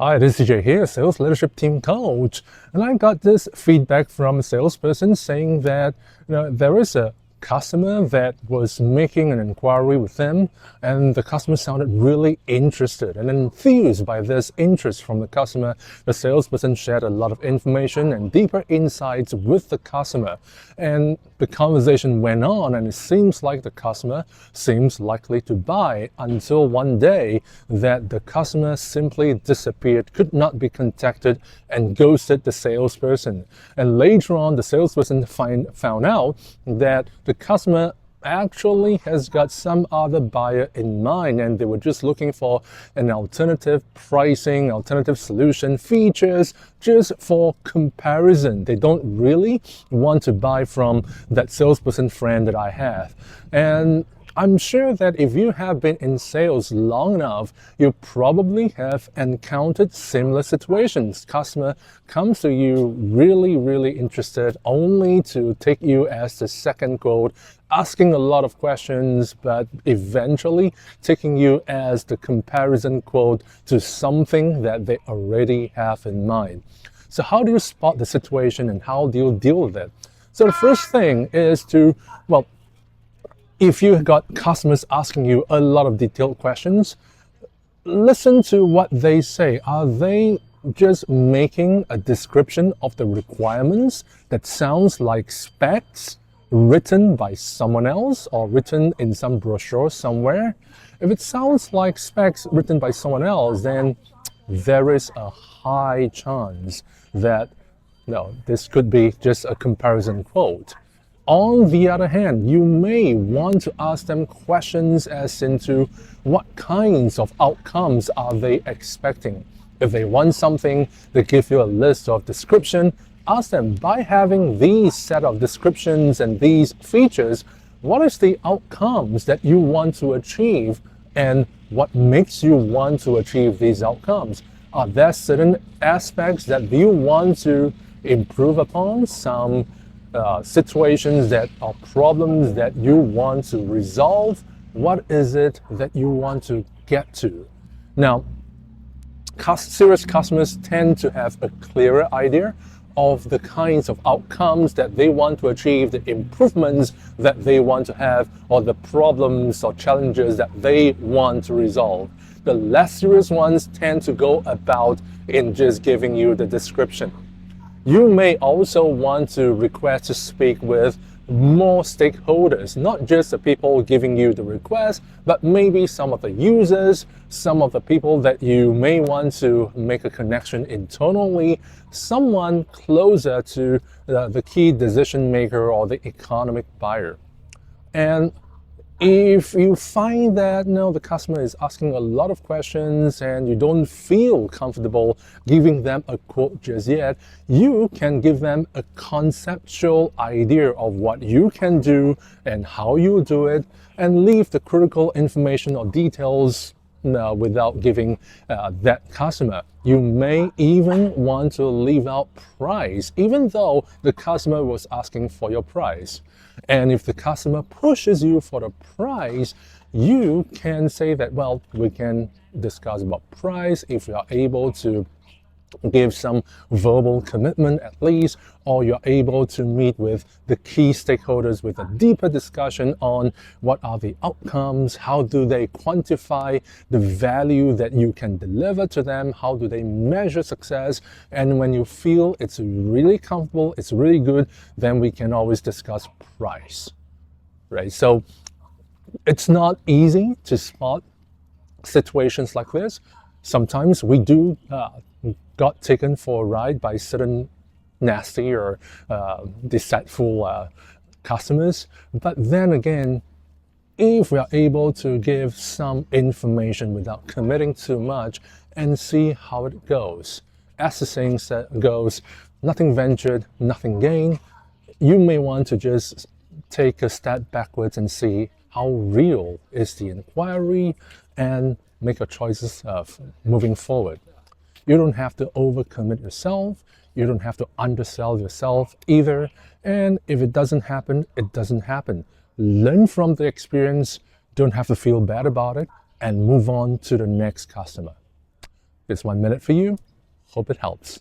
Hi, this is CJ here, Sales Leadership Team Coach. And I got this feedback from a salesperson saying that there is a customer that was making an inquiry with them, and the customer sounded really interested and enthused by this interest from the customer. The salesperson shared a lot of information and deeper insights with the customer, and the conversation went on, and it seems like the customer seems likely to buy until one day that the customer simply disappeared, could not be contacted, and ghosted the salesperson. And later on, the salesperson found out that the customer actually has got some other buyer in mind, and they were just looking for an alternative pricing, alternative solution, features, just for comparison. They don't really want to buy from that salesperson friend that I have. And I'm sure that if you have been in sales long enough, you probably have encountered similar situations. Customer comes to you really interested, only to take you as the second quote, asking a lot of questions, but eventually taking you as the comparison quote to something that they already have in mind. So how do you spot the situation and how do you deal with it? So the first thing is to, if you got customers asking you a lot of detailed questions, listen to what they say. Are they just making a description of the requirements that sounds like specs written by someone else or written in some brochure somewhere? If it sounds like specs written by someone else, then there is a high chance that this could be just a comparison quote. On the other hand, you may want to ask them questions as into what kinds of outcomes are they expecting. If they want something, they give you a list of description. Ask them, by having these set of descriptions and these features, what is the outcomes that you want to achieve, and what makes you want to achieve these outcomes? Are there certain aspects that you want to improve upon? Some situations that are problems that you want to resolve? What is it that you want to get to? Now, serious customers tend to have a clearer idea of the kinds of outcomes that they want to achieve, the improvements that they want to have, or the problems or challenges that they want to resolve. The less serious ones tend to go about in just giving you the description. You may also want to request to speak with more stakeholders, not just the people giving you the request, but maybe some of the users, some of the people that you may want to make a connection internally, someone closer to the key decision maker or the economic buyer. And if you find that the customer is asking a lot of questions and you don't feel comfortable giving them a quote just yet, you can give them a conceptual idea of what you can do and how you do it, and leave the critical information or details without giving that customer. You may even want to leave out price, even though the customer was asking for your price. And if the customer pushes you for the price, you can say that, we can discuss about price if you are able to give some verbal commitment at least, or you're able to meet with the key stakeholders with a deeper discussion on what are the outcomes, how do they quantify the value that you can deliver to them, how do they measure success. And when you feel it's really comfortable, it's really good, then we can always discuss price, right? So it's not easy to spot situations like this. Sometimes we do got taken for a ride by certain nasty or deceitful customers. But then again, if we are able to give some information without committing too much and see how it goes, as the saying goes, nothing ventured, nothing gained. You may want to just take a step backwards and see how real is the inquiry and make your choices of moving forward. You don't have to overcommit yourself. You don't have to undersell yourself either. And if it doesn't happen, it doesn't happen. Learn from the experience. Don't have to feel bad about it, and move on to the next customer. It's 1 minute for you. Hope it helps.